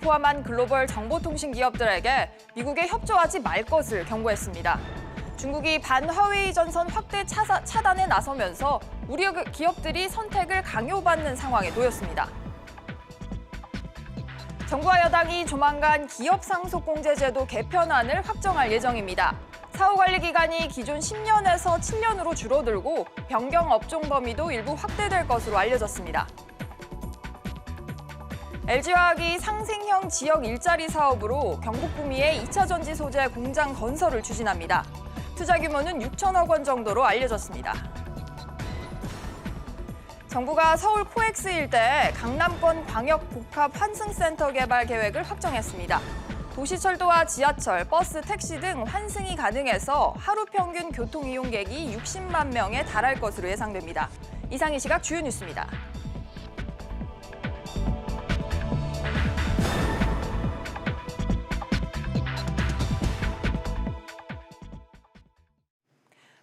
포함한 글로벌 정보통신 기업들에게 미국에 협조하지 말 것을 경고했습니다. 중국이 반화웨이 전선 확대 차단에 나서면서 우리 기업들이 선택을 강요받는 상황에 놓였습니다. 정부와 여당이 조만간 기업상속공제제도 개편안을 확정할 예정입니다. 사후관리 기간이 기존 10년에서 7년으로 줄어들고 변경 업종 범위도 일부 확대될 것으로 알려졌습니다. LG화학이 상생형 지역 일자리 사업으로 경북 구미에 2차 전지 소재 공장 건설을 추진합니다. 투자 규모는 6천억 원 정도로 알려졌습니다. 정부가 서울 코엑스 일대에 강남권 광역복합환승센터 개발 계획을 확정했습니다. 도시철도와 지하철, 버스, 택시 등 환승이 가능해서 하루 평균 교통이용객이 60만 명에 달할 것으로 예상됩니다. 이상 이 시각 주요 뉴스입니다.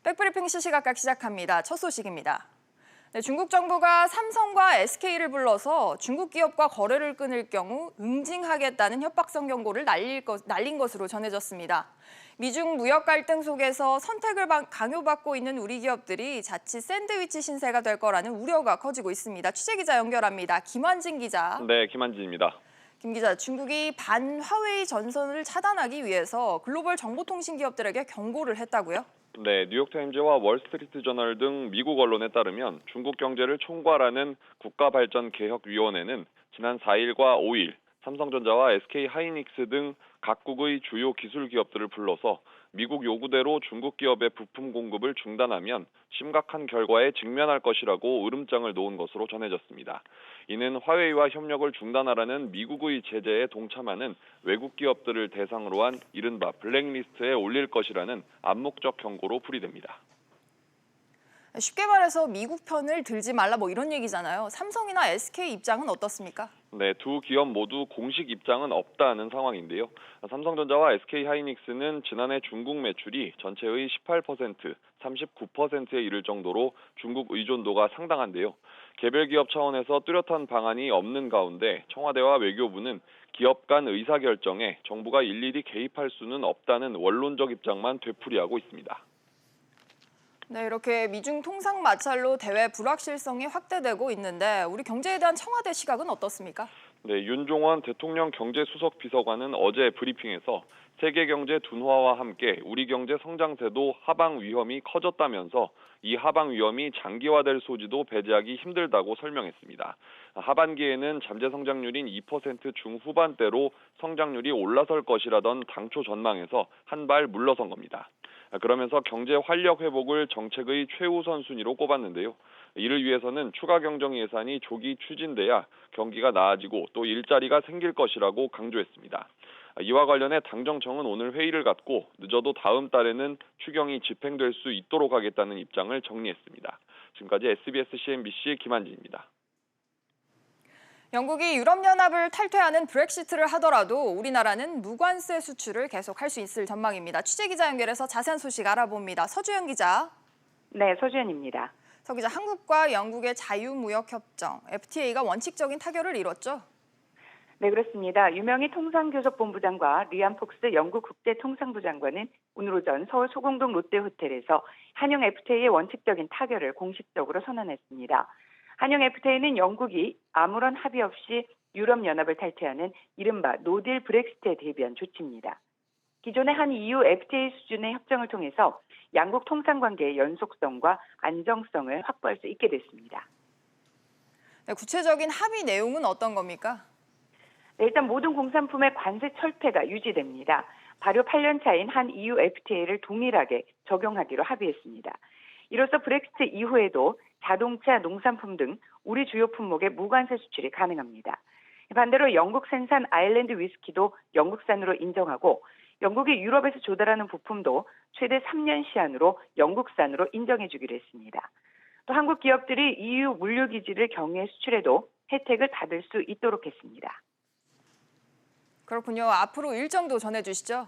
백브리핑 시시각각 시작합니다. 첫 소식입니다. 중국 정부가 삼성과 SK를 불러서 중국 기업과 거래를 끊을 경우 응징하겠다는 협박성 경고를 날린 것으로 전해졌습니다. 미중 무역 갈등 속에서 선택을 강요받고 있는 우리 기업들이 자칫 샌드위치 신세가 될 거라는 우려가 커지고 있습니다. 취재기자 연결합니다. 김환진 기자. 네, 김환진입니다. 김 기자, 중국이 반화웨이 전선을 차단하기 위해서 글로벌 정보통신 기업들에게 경고를 했다고요? 네, 뉴욕타임즈와 월스트리트 저널 등 미국 언론에 따르면 중국 경제를 총괄하는 국가발전개혁위원회는 지난 4일과 5일 삼성전자와 SK하이닉스 등 각국의 주요 기술 기업들을 불러서 미국 요구대로 중국 기업의 부품 공급을 중단하면 심각한 결과에 직면할 것이라고 으름장을 놓은 것으로 전해졌습니다. 이는 화웨이와 협력을 중단하라는 미국의 제재에 동참하는 외국 기업들을 대상으로 한 이른바 블랙리스트에 올릴 것이라는 암묵적 경고로 풀이됩니다. 쉽게 말해서 미국 편을 들지 말라 이런 얘기잖아요. 삼성이나 SK 입장은 어떻습니까? 네, 두 기업 모두 공식 입장은 없다는 상황인데요. 삼성전자와 SK하이닉스는 지난해 중국 매출이 전체의 18%, 39%에 이를 정도로 중국 의존도가 상당한데요. 개별 기업 차원에서 뚜렷한 방안이 없는 가운데 청와대와 외교부는 기업 간 의사결정에 정부가 일일이 개입할 수는 없다는 원론적 입장만 되풀이하고 있습니다. 네, 이렇게 미중 통상 마찰로 대외 불확실성이 확대되고 있는데 우리 경제에 대한 청와대 시각은 어떻습니까? 네, 윤종원 대통령 경제수석 비서관은 어제 브리핑에서 세계 경제 둔화와 함께 우리 경제 성장세도 하방 위험이 커졌다면서 이 하방 위험이 장기화될 소지도 배제하기 힘들다고 설명했습니다. 하반기에는 잠재 성장률인 2% 중후반대로 성장률이 올라설 것이라던 당초 전망에서 한 발 물러선 겁니다. 그러면서 경제 활력 회복을 정책의 최우선 순위로 꼽았는데요. 이를 위해서는 추가 경정 예산이 조기 추진돼야 경기가 나아지고 또 일자리가 생길 것이라고 강조했습니다. 이와 관련해 당정청은 오늘 회의를 갖고 늦어도 다음 달에는 추경이 집행될 수 있도록 하겠다는 입장을 정리했습니다. 지금까지 SBS CNBC 김한진입니다. 영국이 유럽연합을 탈퇴하는 브렉시트를 하더라도 우리나라는 무관세 수출을 계속할 수 있을 전망입니다. 취재기자 연결해서 자세한 소식 알아봅니다. 서주현 기자. 네, 서주현입니다. 서 기자, 한국과 영국의 자유무역협정, FTA가 원칙적인 타결을 이뤘죠? 네, 그렇습니다. 유명희 통상교섭본부장과 리안 폭스 영국 국제통상부 장관은 오늘 오전 서울 소공동 롯데호텔에서 한영 FTA의 원칙적인 타결을 공식적으로 선언했습니다. 한영 FTA는 영국이 아무런 합의 없이 유럽연합을 탈퇴하는 이른바 노딜 브렉시트에 대비한 조치입니다. 기존의 한 EU FTA 수준의 협정을 통해서 양국 통상관계의 연속성과 안정성을 확보할 수 있게 됐습니다. 네, 구체적인 합의 내용은 어떤 겁니까? 네, 일단 모든 공산품의 관세 철폐가 유지됩니다. 발효 8년 차인 한 EU FTA를 동일하게 적용하기로 합의했습니다. 이로써 브렉시트 이후에도 자동차, 농산품 등 우리 주요 품목의 무관세 수출이 가능합니다. 반대로 영국 생산 아일랜드 위스키도 영국산으로 인정하고 영국이 유럽에서 조달하는 부품도 최대 3년 시한으로 영국산으로 인정해주기로 했습니다. 또 한국 기업들이 EU 물류기지를 경유해 수출해도 혜택을 받을 수 있도록 했습니다. 그렇군요. 앞으로 일정도 전해주시죠.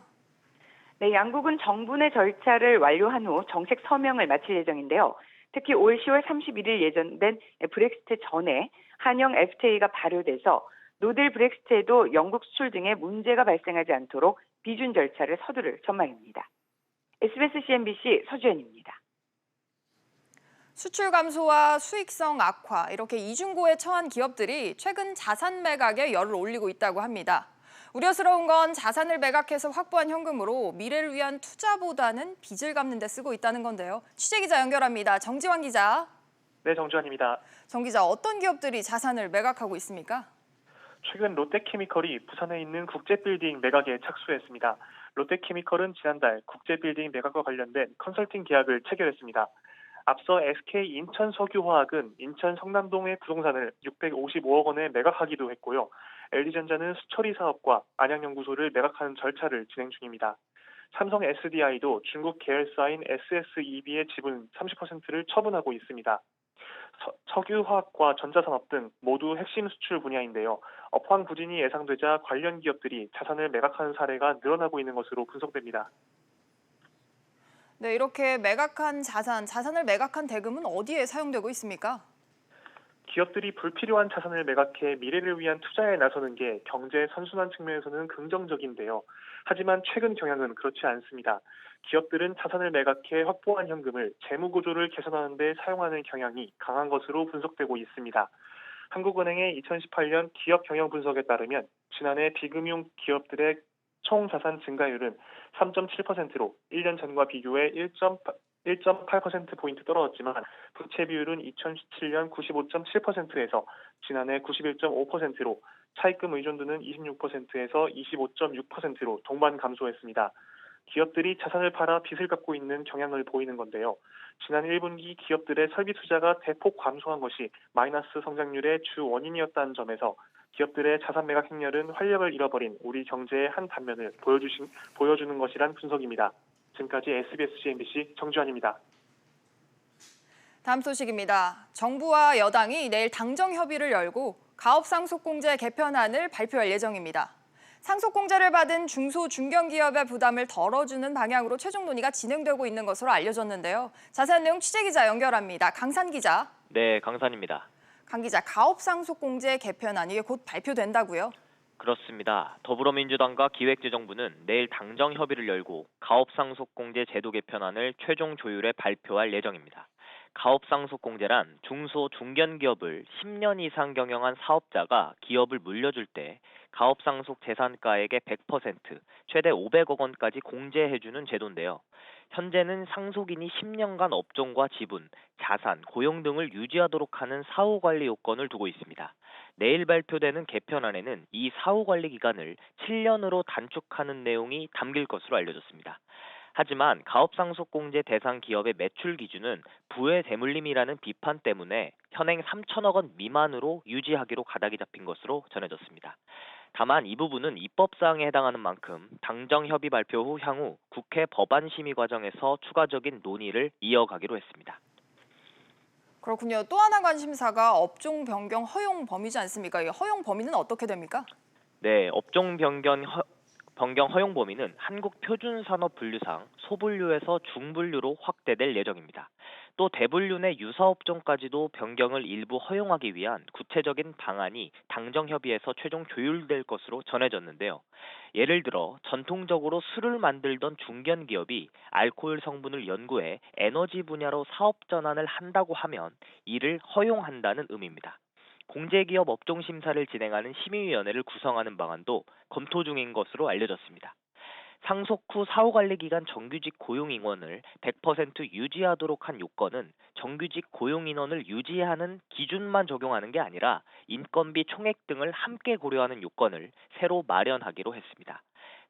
네, 양국은 정분의 절차를 완료한 후 정책 서명을 마칠 예정인데요. 특히 올 10월 31일 예정된 브렉시트 전에 한영 FTA가 발효돼서 노델 브렉시트에도 영국 수출 등에 문제가 발생하지 않도록 비준 절차를 서두를 전망입니다. SBS CNBC 서주연입니다. 수출 감소와 수익성 악화, 이렇게 이중고에 처한 기업들이 최근 자산 매각에 열을 올리고 있다고 합니다. 우려스러운 건 자산을 매각해서 확보한 현금으로 미래를 위한 투자보다는 빚을 갚는 데 쓰고 있다는 건데요. 취재기자 연결합니다. 정지환 기자. 네, 정주환입니다. 정 기자, 어떤 기업들이 자산을 매각하고 있습니까? 최근 롯데케미컬이 부산에 있는 국제빌딩 매각에 착수했습니다. 롯데케미컬은 지난달 국제빌딩 매각과 관련된 컨설팅 계약을 체결했습니다. 앞서 SK 인천석유화학은 인천 성남동의 부동산을 655억 원에 매각하기도 했고요. LG전자는 수처리 사업과 안양연구소를 매각하는 절차를 진행 중입니다. 삼성 SDI도 중국 계열사인 SSEB의 지분 30%를 처분하고 있습니다. 석유화학과 전자산업 등 모두 핵심 수출 분야인데요. 업황 부진이 예상되자 관련 기업들이 자산을 매각하는 사례가 늘어나고 있는 것으로 분석됩니다. 네, 이렇게 매각한 자산을 매각한 대금은 어디에 사용되고 있습니까? 기업들이 불필요한 자산을 매각해 미래를 위한 투자에 나서는 게 경제 선순환 측면에서는 긍정적인데요. 하지만 최근 경향은 그렇지 않습니다. 기업들은 자산을 매각해 확보한 현금을 재무 구조를 개선하는 데 사용하는 경향이 강한 것으로 분석되고 있습니다. 한국은행의 2018년 기업 경영 분석에 따르면 지난해 비금융 기업들의 총 자산 증가율은 3.7%로 1년 전과 비교해 1.8%포인트 떨어졌지만 부채 비율은 2017년 95.7%에서 지난해 91.5%로 차입금 의존도는 26%에서 25.6%로 동반 감소했습니다. 기업들이 자산을 팔아 빚을 갚고 있는 경향을 보이는 건데요. 지난 1분기 기업들의 설비 투자가 대폭 감소한 것이 마이너스 성장률의 주 원인이었다는 점에서 기업들의 자산 매각 행렬은 활력을 잃어버린 우리 경제의 한 단면을 보여주는 것이란 분석입니다. 지금까지 SBS CNBC 정주환입니다. 다음 소식입니다. 정부와 여당이 내일 당정 협의를 열고 가업상속공제 개편안을 발표할 예정입니다. 상속공제를 받은 중소 중견기업의 부담을 덜어주는 방향으로 최종 논의가 진행되고 있는 것으로 알려졌는데요. 자세한 내용 취재기자 연결합니다. 강산 기자. 네, 강산입니다. 강 기자, 가업상속공제 개편안이 곧 발표된다고요? 그렇습니다. 더불어민주당과 기획재정부는 내일 당정 협의를 열고 가업상속공제 제도 개편안을 최종 조율해 발표할 예정입니다. 가업상속공제란 중소 중견기업을 10년 이상 경영한 사업자가 기업을 물려줄 때 가업상속 재산가액의 100%, 최대 500억 원까지 공제해주는 제도인데요. 현재는 상속인이 10년간 업종과 지분, 자산, 고용 등을 유지하도록 하는 사후관리 요건을 두고 있습니다. 내일 발표되는 개편안에는 이 사후관리 기간을 7년으로 단축하는 내용이 담길 것으로 알려졌습니다. 하지만 가업상속공제 대상 기업의 매출 기준은 부의 대물림이라는 비판 때문에 현행 3천억 원 미만으로 유지하기로 가닥이 잡힌 것으로 전해졌습니다. 다만 이 부분은 입법사항에 해당하는 만큼 당정 협의 발표 후 향후 국회 법안 심의 과정에서 추가적인 논의를 이어가기로 했습니다. 그렇군요. 또 하나 관심사가 업종 변경 허용 범위지 않습니까? 이 허용 범위는 어떻게 됩니까? 네, 업종 변경 허용 범위는 한국표준산업분류상 소분류에서 중분류로 확대될 예정입니다. 또 대분류 내 유사업종까지도 변경을 일부 허용하기 위한 구체적인 방안이 당정협의에서 최종 조율될 것으로 전해졌는데요. 예를 들어 전통적으로 술을 만들던 중견기업이 알코올 성분을 연구해 에너지 분야로 사업 전환을 한다고 하면 이를 허용한다는 의미입니다. 공제기업 업종 심사를 진행하는 심의위원회를 구성하는 방안도 검토 중인 것으로 알려졌습니다. 상속 후 사후관리기간 정규직 고용인원을 100% 유지하도록 한 요건은 정규직 고용인원을 유지하는 기준만 적용하는 게 아니라 인건비 총액 등을 함께 고려하는 요건을 새로 마련하기로 했습니다.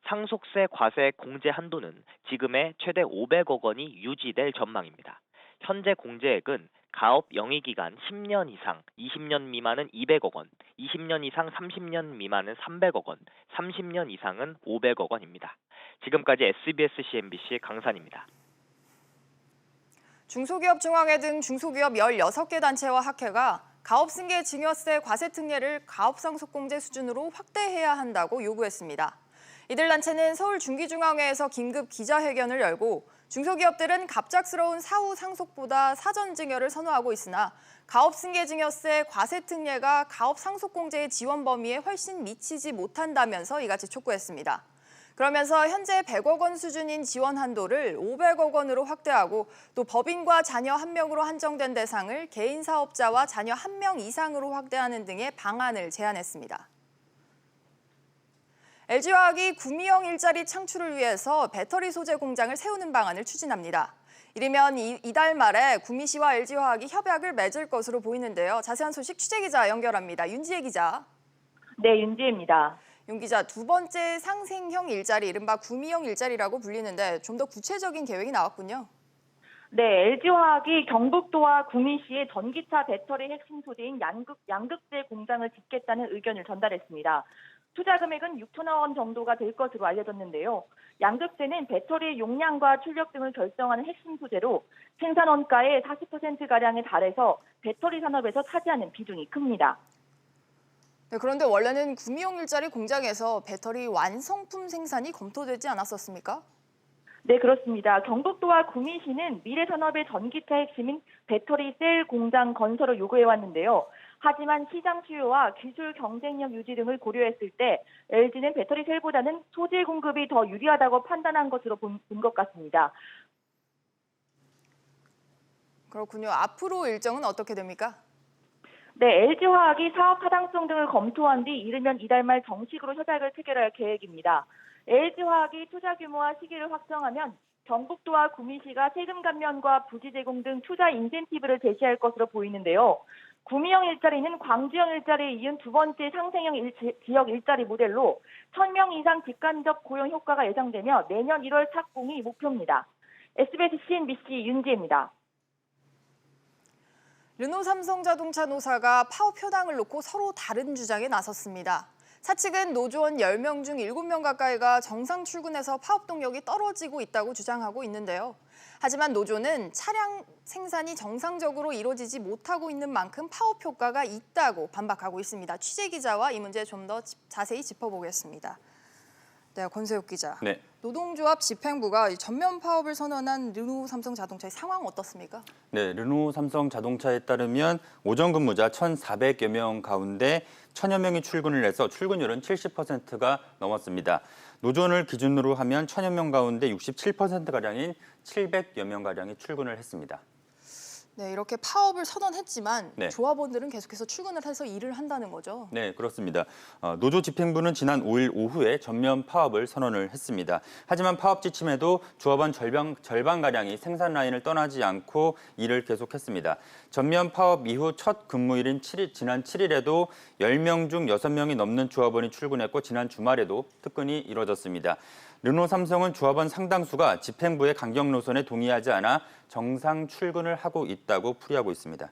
상속세 과세 공제 한도는 지금의 최대 500억 원이 유지될 전망입니다. 현재 공제액은 가업 영위기간 10년 이상, 20년 미만은 200억 원, 20년 이상 30년 미만은 300억 원, 30년 이상은 500억 원입니다. 지금까지 SBS CNBC 강산입니다. 중소기업중앙회 등 중소기업 16개 단체와 학회가 가업승계 증여세 과세 특례를 가업상속공제 수준으로 확대해야 한다고 요구했습니다. 이들 단체는 서울 중기중앙회에서 긴급 기자회견을 열고 중소기업들은 갑작스러운 사후 상속보다 사전 증여를 선호하고 있으나 가업승계증여세 과세특례가 가업상속공제의 지원 범위에 훨씬 미치지 못한다면서 이같이 촉구했습니다. 그러면서 현재 100억 원 수준인 지원 한도를 500억 원으로 확대하고 또 법인과 자녀 1명으로 한정된 대상을 개인 사업자와 자녀 1명 이상으로 확대하는 등의 방안을 제안했습니다. LG화학이 구미형 일자리 창출을 위해서 배터리 소재 공장을 세우는 방안을 추진합니다. 이르면 이달 말에 구미시와 LG화학이 협약을 맺을 것으로 보이는데요. 자세한 소식 취재기자 연결합니다. 윤지혜 기자. 네, 윤지혜입니다. 윤 기자, 두 번째 상생형 일자리, 이른바 구미형 일자리라고 불리는데 좀 더 구체적인 계획이 나왔군요. 네, LG화학이 경북도와 구미시에 전기차 배터리 핵심 소재인 양극재 공장을 짓겠다는 의견을 전달했습니다. 투자 금액은 6천억 원 정도가 될 것으로 알려졌는데요. 양극재는 배터리 용량과 출력 등을 결정하는 핵심 소재로 생산 원가의 40%가량에 달해서 배터리 산업에서 차지하는 비중이 큽니다. 네, 그런데 원래는 구미형 일자리 공장에서 배터리 완성품 생산이 검토되지 않았었습니까? 네, 그렇습니다. 경북도와 구미시는 미래 산업의 전기차 핵심인 배터리 셀 공장 건설을 요구해왔는데요. 하지만 시장 수요와 기술 경쟁력 유지 등을 고려했을 때 LG는 배터리 셀보다는 소재 공급이 더 유리하다고 판단한 것으로 본 것 같습니다. 그렇군요. 앞으로 일정은 어떻게 됩니까? 네, LG화학이 사업 타당성 등을 검토한 뒤 이르면 이달 말 정식으로 협약을 체결할 계획입니다. LG화학이 투자 규모와 시기를 확정하면 경북도와 구미시가 세금 감면과 부지 제공 등 투자 인센티브를 제시할 것으로 보이는데요. 구미형 일자리는 광주형 일자리에 이은 두 번째 상생형 지역 일자리 모델로 1,000명 이상 직간접 고용 효과가 예상되며 내년 1월 착공이 목표입니다. SBS CNBC 윤지혜입니다. 르노 삼성자동차 노사가 파업 효당을 놓고 서로 다른 주장에 나섰습니다. 사측은 노조원 10명 중 7명 가까이가 정상 출근해서 파업 동력이 떨어지고 있다고 주장하고 있는데요. 하지만 노조는 차량 생산이 정상적으로 이루어지지 못하고 있는 만큼 파업 효과가 있다고 반박하고 있습니다. 취재 기자와 이 문제 좀 더 자세히 짚어보겠습니다. 네, 권세욱 기자. 네. 노동조합 집행부가 전면 파업을 선언한 르노 삼성자동차의 상황 어떻습니까? 네, 르노 삼성자동차에 따르면 오전 근무자 1,400여 명 가운데 1,000여 명이 출근을 해서 출근율은 70%가 넘었습니다. 노조원을 기준으로 하면 1,000여 명 가운데 67%가량인 700여 명가량이 출근을 했습니다. 네, 이렇게 파업을 선언했지만 네. 조합원들은 계속해서 출근을 해서 일을 한다는 거죠. 네, 그렇습니다. 노조 집행부는 지난 5일 오후에 전면 파업을 선언을 했습니다. 하지만 파업 지침에도 조합원 절반가량이 생산 라인을 떠나지 않고 일을 계속했습니다. 전면 파업 이후 첫 근무일인 지난 7일에도 10명 중 6명이 넘는 조합원이 출근했고 지난 주말에도 특근이 이뤄졌습니다. 르노 삼성은 조합원 상당수가 집행부의 강경 노선에 동의하지 않아 정상 출근을 하고 있다고 풀이하고 있습니다.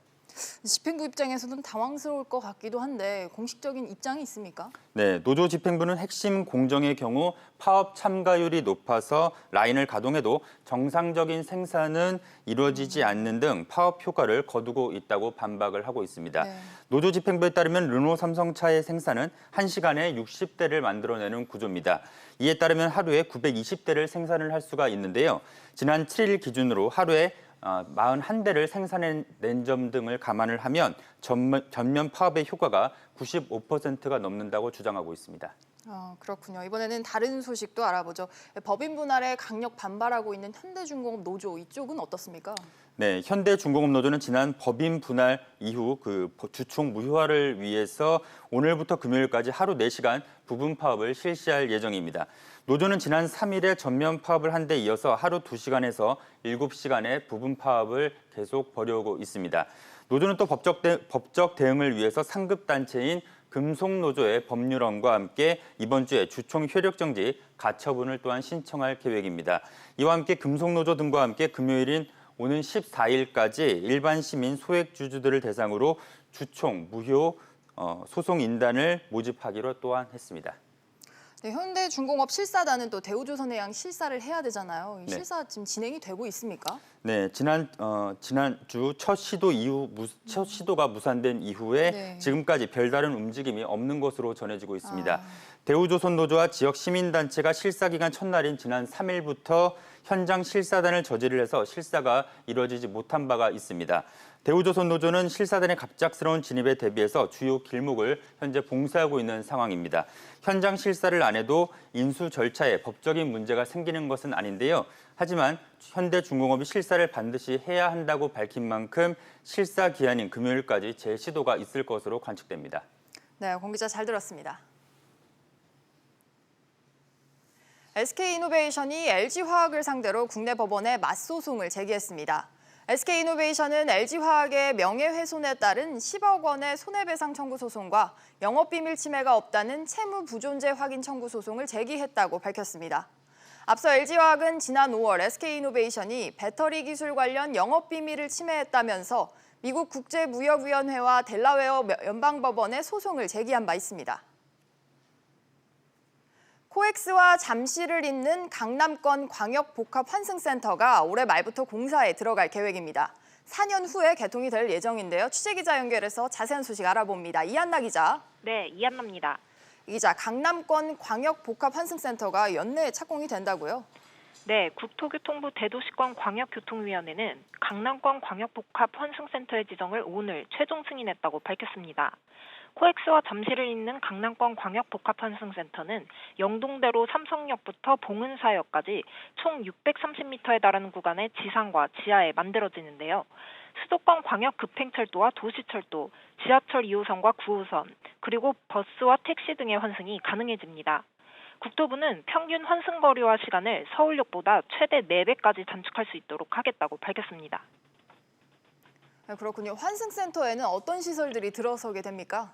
집행부 입장에서는 당황스러울 것 같기도 한데 공식적인 입장이 있습니까? 네, 노조 집행부는 핵심 공정의 경우 파업 참가율이 높아서 라인을 가동해도 정상적인 생산은 이루어지지 않는 등 파업 효과를 거두고 있다고 반박을 하고 있습니다. 네. 노조 집행부에 따르면 르노 삼성차의 생산은 1시간에 60대를 만들어내는 구조입니다. 이에 따르면 하루에 920대를 생산을 할 수가 있는데요. 지난 7일 기준으로 하루에 41대를 생산해낸 점 등을 감안을 하면 전면 파업의 효과가 95%가 넘는다고 주장하고 있습니다. 그렇군요. 이번에는 다른 소식도 알아보죠. 법인 분할에 강력 반발하고 있는 현대중공업 노조 이쪽은 어떻습니까? 네, 현대중공업 노조는 지난 법인 분할 이후 주총 무효화를 위해서 오늘부터 금요일까지 하루 4시간 부분 파업을 실시할 예정입니다. 노조는 지난 3일에 전면 파업을 한 데 이어서 하루 2시간에서 7시간의 부분 파업을 계속 벌여오고 있습니다. 노조는 또 법적 대응을 위해서 상급단체인 금속노조의 법률원과 함께 이번 주에 주총 효력정지 가처분을 또한 신청할 계획입니다. 이와 함께 금속노조 등과 함께 금요일인 오는 14일까지 일반 시민 소액주주들을 대상으로 주총 무효 소송 인단을 모집하기로 또한 했습니다. 네, 현대중공업 실사단은 또 대우조선해양 실사를 해야 되잖아요. 이 네. 실사 지금 진행이 되고 있습니까? 네, 지난주 첫 시도가 무산된 이후에 네. 지금까지 별다른 움직임이 없는 것으로 전해지고 있습니다. 대우조선노조와 지역 시민단체가 실사기간 첫날인 지난 3일부터 현장 실사단을 저지를 해서 실사가 이루어지지 못한 바가 있습니다. 대우조선노조는 실사단의 갑작스러운 진입에 대비해서 주요 길목을 현재 봉쇄하고 있는 상황입니다. 현장 실사를 안 해도 인수 절차에 법적인 문제가 생기는 것은 아닌데요. 하지만 현대중공업이 실사를 반드시 해야 한다고 밝힌 만큼 실사 기한인 금요일까지 재시도가 있을 것으로 관측됩니다. 네, 공 기자 잘 들었습니다. SK이노베이션이 LG화학을 상대로 국내 법원에 맞소송을 제기했습니다. SK이노베이션은 LG화학의 명예훼손에 따른 10억 원의 손해배상 청구 소송과 영업비밀 침해가 없다는 채무부존재 확인 청구 소송을 제기했다고 밝혔습니다. 앞서 LG화학은 지난 5월 SK이노베이션이 배터리 기술 관련 영업비밀을 침해했다면서 미국 국제무역위원회와 델라웨어 연방법원에 소송을 제기한 바 있습니다. 코엑스와 잠실을 잇는 강남권 광역복합환승센터가 올해 말부터 공사에 들어갈 계획입니다. 4년 후에 개통이 될 예정인데요. 취재기자 연결해서 자세한 소식 알아봅니다. 이한나 기자. 네, 이한나입니다. 이 기자, 강남권 광역복합환승센터가 연내에 착공이 된다고요? 네, 국토교통부 대도시권 광역교통위원회는 강남권 광역복합환승센터의 지정을 오늘 최종 승인했다고 밝혔습니다. 코엑스와 잠실을 잇는 강남권 광역복합환승센터는 영동대로 삼성역부터 봉은사역까지 총 630m에 달하는 구간의 지상과 지하에 만들어지는데요. 수도권 광역급행철도와 도시철도, 지하철 2호선과 9호선, 그리고 버스와 택시 등의 환승이 가능해집니다. 국토부는 평균 환승거리와 시간을 서울역보다 최대 4배까지 단축할 수 있도록 하겠다고 밝혔습니다. 네, 그렇군요. 환승센터에는 어떤 시설들이 들어서게 됩니까?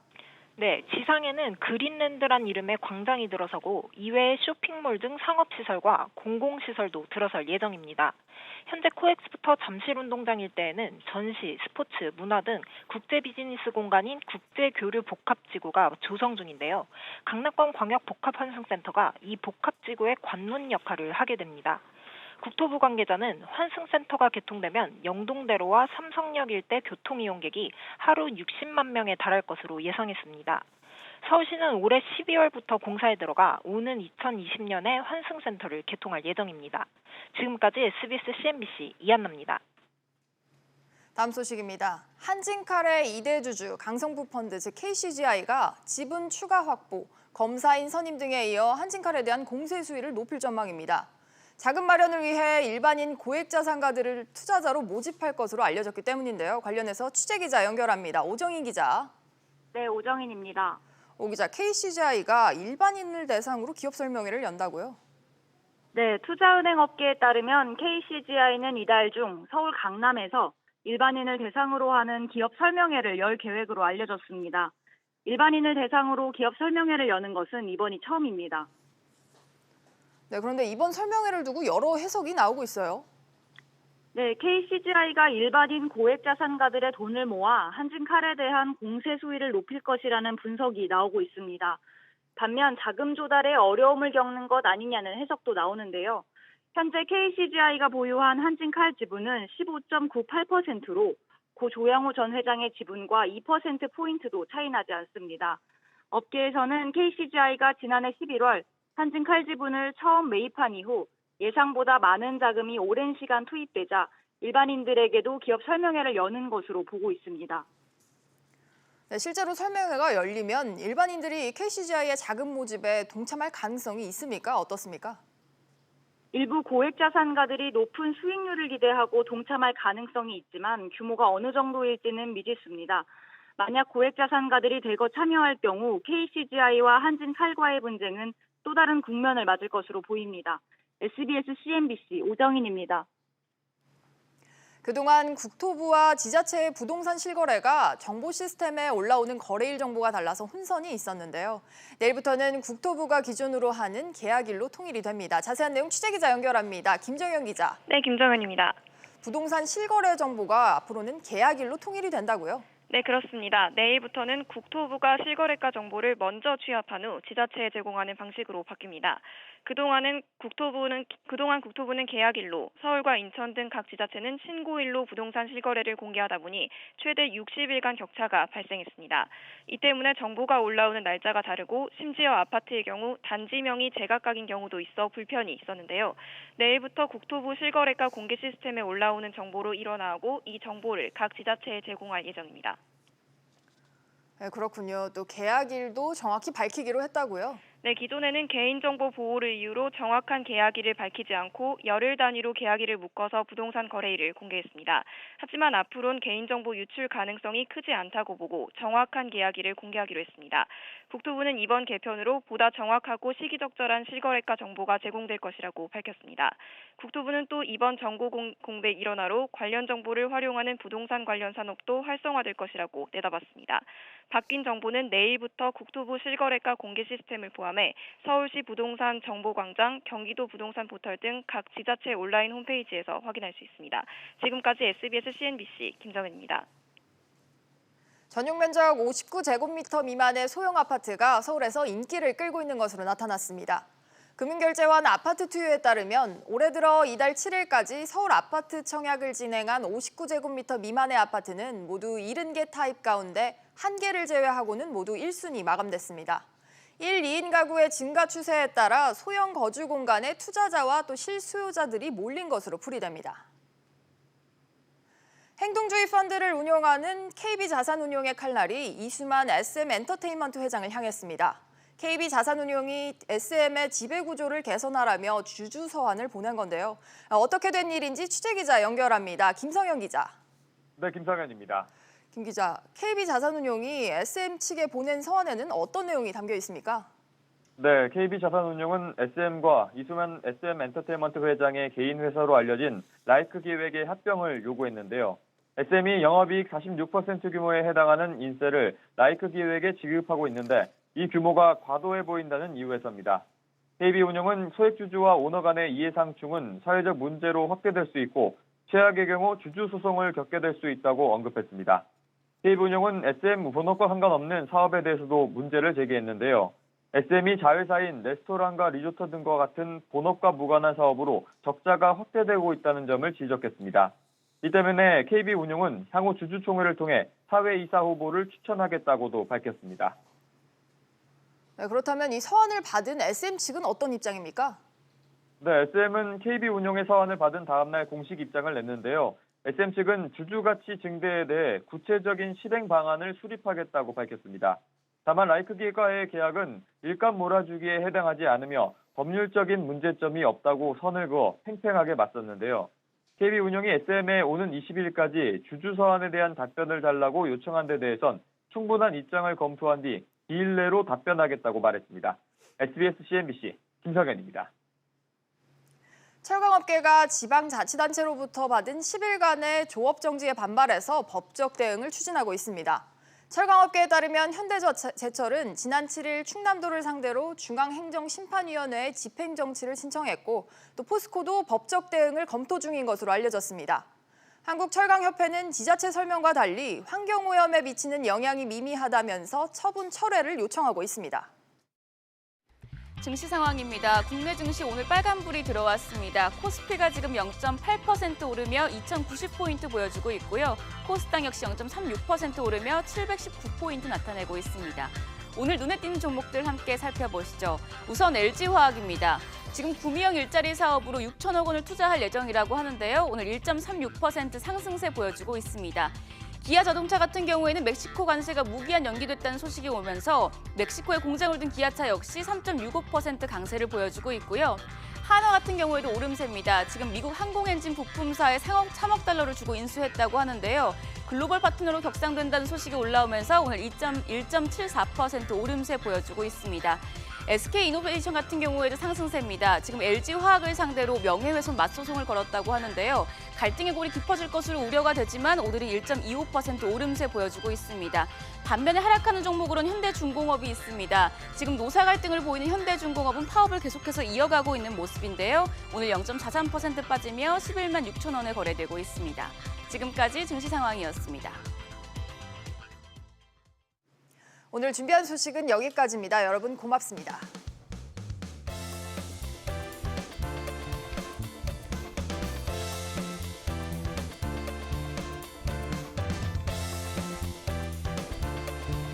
네, 지상에는 그린랜드란 이름의 광장이 들어서고 이외에 쇼핑몰 등 상업시설과 공공시설도 들어설 예정입니다. 현재 코엑스부터 잠실운동장 일대에는 전시, 스포츠, 문화 등 국제 비즈니스 공간인 국제교류 복합지구가 조성 중인데요. 강남권 광역복합환승센터가 이 복합지구의 관문 역할을 하게 됩니다. 국토부 관계자는 환승센터가 개통되면 영동대로와 삼성역 일대 교통이용객이 하루 60만 명에 달할 것으로 예상했습니다. 서울시는 올해 12월부터 공사에 들어가 오는 2020년에 환승센터를 개통할 예정입니다. 지금까지 SBS CNBC 이한나입니다. 다음 소식입니다. 한진칼의 2대 주주 강성부펀드 즉 KCGI가 지분 추가 확보, 검사인 선임 등에 이어 한진칼에 대한 공세 수위를 높일 전망입니다. 자금 마련을 위해 일반인 고액 자산가들을 투자자로 모집할 것으로 알려졌기 때문인데요. 관련해서 취재기자 연결합니다. 오정인 기자. 네, 오정인입니다. 오 기자, KCGI가 일반인을 대상으로 기업 설명회를 연다고요? 네, 투자은행 업계에 따르면 KCGI는 이달 중 서울 강남에서 일반인을 대상으로 하는 기업 설명회를 열 계획으로 알려졌습니다. 일반인을 대상으로 기업 설명회를 여는 것은 이번이 처음입니다. 네, 그런데 이번 설명회를 두고 여러 해석이 나오고 있어요. 네, KCGI가 일반인 고액 자산가들의 돈을 모아 한진칼에 대한 공세 수위를 높일 것이라는 분석이 나오고 있습니다. 반면 자금 조달에 어려움을 겪는 것 아니냐는 해석도 나오는데요. 현재 KCGI가 보유한 한진칼 지분은 15.98%로 고 조양호 전 회장의 지분과 2%포인트도 차이나지 않습니다. 업계에서는 KCGI가 지난해 11월 한진칼 지분을 처음 매입한 이후 예상보다 많은 자금이 오랜 시간 투입되자 일반인들에게도 기업 설명회를 여는 것으로 보고 있습니다. 네, 실제로 설명회가 열리면 일반인들이 KCGI의 자금 모집에 동참할 가능성이 있습니까? 어떻습니까? 일부 고액 자산가들이 높은 수익률을 기대하고 동참할 가능성이 있지만 규모가 어느 정도일지는 미지수입니다. 만약 고액 자산가들이 대거 참여할 경우 KCGI와 한진칼과의 분쟁은 또 다른 국면을 맞을 것으로 보입니다. SBS CNBC 오정인입니다. 그동안 국토부와 지자체의 부동산 실거래가 정보 시스템에 올라오는 거래일 정보가 달라서 혼선이 있었는데요. 내일부터는 국토부가 기준으로 하는 계약일로 통일이 됩니다. 자세한 내용 취재기자 연결합니다. 김정현 기자. 네, 김정현입니다. 부동산 실거래 정보가 앞으로는 계약일로 통일이 된다고요? 네, 그렇습니다. 내일부터는 국토부가 실거래가 정보를 먼저 취합한 후 지자체에 제공하는 방식으로 바뀝니다. 그동안 국토부는 계약일로, 서울과 인천 등 각 지자체는 신고일로 부동산 실거래를 공개하다 보니 최대 60일간 격차가 발생했습니다. 이 때문에 정보가 올라오는 날짜가 다르고 심지어 아파트의 경우 단지명이 제각각인 경우도 있어 불편이 있었는데요. 내일부터 국토부 실거래가 공개 시스템에 올라오는 정보로 일어나고 이 정보를 각 지자체에 제공할 예정입니다. 네, 그렇군요. 또 계약일도 정확히 밝히기로 했다고요? 네, 기존에는 개인정보 보호를 이유로 정확한 계약일을 밝히지 않고 열흘 단위로 계약일을 묶어서 부동산 거래일을 공개했습니다. 하지만 앞으로는 개인정보 유출 가능성이 크지 않다고 보고 정확한 계약일을 공개하기로 했습니다. 국토부는 이번 개편으로 보다 정확하고 시기적절한 실거래가 정보가 제공될 것이라고 밝혔습니다. 국토부는 또 이번 정보 공백 일원화로 관련 정보를 활용하는 부동산 관련 산업도 활성화될 것이라고 내다봤습니다. 바뀐 정보는 내일부터 국토부 실거래가 공개 시스템을 포함해 서울시 부동산 정보광장, 경기도 부동산 포털 등 각 지자체 온라인 홈페이지에서 확인할 수 있습니다. 지금까지 SBS CNBC 김정은입니다. 전용 면적 59제곱미터 미만의 소형 아파트가 서울에서 인기를 끌고 있는 것으로 나타났습니다. 금융결제원 아파트 투유에 따르면 올해 들어 이달 7일까지 서울 아파트 청약을 진행한 59제곱미터 미만의 아파트는 모두 70개 타입 가운데 1개를 제외하고는 모두 1순위 마감됐습니다. 1, 2인 가구의 증가 추세에 따라 소형 거주 공간에 투자자와 또 실수요자들이 몰린 것으로 풀이됩니다. 행동주의 펀드를 운용하는 KB자산운용의 칼날이 이수만 SM엔터테인먼트 회장을 향했습니다. KB자산운용이 SM의 지배구조를 개선하라며 주주 서한을 보낸 건데요. 어떻게 된 일인지 취재기자 연결합니다. 김성현 기자. 네, 김성현입니다. 김 기자, KB자산운용이 SM 측에 보낸 서한에는 어떤 내용이 담겨 있습니까? 네, KB자산운용은 SM과 이수만 SM엔터테인먼트 회장의 개인 회사로 알려진 라이크 기획의 합병을 요구했는데요. SM이 영업이익 46% 규모에 해당하는 인세를 라이크 기획에 지급하고 있는데 이 규모가 과도해 보인다는 이유에서입니다. KB운용은 소액주주와 오너 간의 이해상충은 사회적 문제로 확대될 수 있고 최악의 경우 주주 소송을 겪게 될 수 있다고 언급했습니다. KB운용은 SM 본업과 상관없는 사업에 대해서도 문제를 제기했는데요. SM이 자회사인 레스토랑과 리조트 등과 같은 본업과 무관한 사업으로 적자가 확대되고 있다는 점을 지적했습니다. 이 때문에 KB운용은 향후 주주총회를 통해 사회이사 후보를 추천하겠다고도 밝혔습니다. 네, 그렇다면 이 서한을 받은 SM 측은 어떤 입장입니까? 네, SM은 KB운용의 서한을 받은 다음 날 공식 입장을 냈는데요. SM 측은 주주가치 증대에 대해 구체적인 실행 방안을 수립하겠다고 밝혔습니다. 다만 라이크 기획과의 계약은 일감 몰아주기에 해당하지 않으며 법률적인 문제점이 없다고 선을 그어 팽팽하게 맞섰는데요. KB운용이 SM에 오는 20일까지 주주 서한에 대한 답변을 달라고 요청한 데 대해선 충분한 입장을 검토한 뒤 2일 내로 답변하겠다고 말했습니다. SBS CNBC 김성현입니다. 철강업계가 지방자치단체로부터 받은 10일간의 조업정지에 반발해서 법적 대응을 추진하고 있습니다. 철강업계에 따르면 현대제철은 지난 7일 충남도를 상대로 중앙행정심판위원회에 집행정지를 신청했고 또 포스코도 법적 대응을 검토 중인 것으로 알려졌습니다. 한국철강협회는 지자체 설명과 달리 환경오염에 미치는 영향이 미미하다면서 처분 철회를 요청하고 있습니다. 증시 상황입니다. 국내 증시 오늘 빨간불이 들어왔습니다. 코스피가 지금 0.8% 오르며 2,090포인트 보여주고 있고요. 코스닥 역시 0.36% 오르며 719포인트 나타내고 있습니다. 오늘 눈에 띄는 종목들 함께 살펴보시죠. 우선 LG화학입니다. 지금 구미형 일자리 사업으로 6천억 원을 투자할 예정이라고 하는데요. 오늘 1.36% 상승세 보여주고 있습니다. 기아자동차 같은 경우에는 멕시코 관세가 무기한 연기됐다는 소식이 오면서 멕시코에 공장을 둔 기아차 역시 3.65% 강세를 보여주고 있고요. 한화 같은 경우에도 오름세입니다. 지금 미국 항공엔진 부품사에 3억 달러를 주고 인수했다고 하는데요. 글로벌 파트너로 격상된다는 소식이 올라오면서 오늘 1.74% 오름세 보여주고 있습니다. SK이노베이션 같은 경우에도 상승세입니다. 지금 LG화학을 상대로 명예훼손 맞소송을 걸었다고 하는데요. 갈등의 골이 깊어질 것으로 우려가 되지만 오늘이 1.25% 오름세 보여주고 있습니다. 반면에 하락하는 종목으로는 현대중공업이 있습니다. 지금 노사 갈등을 보이는 현대중공업은 파업을 계속해서 이어가고 있는 모습인데요. 오늘 0.43% 빠지며 11만 6천 원에 거래되고 있습니다. 지금까지 증시 상황이었습니다. 오늘 준비한 소식은 여기까지입니다. 여러분 고맙습니다.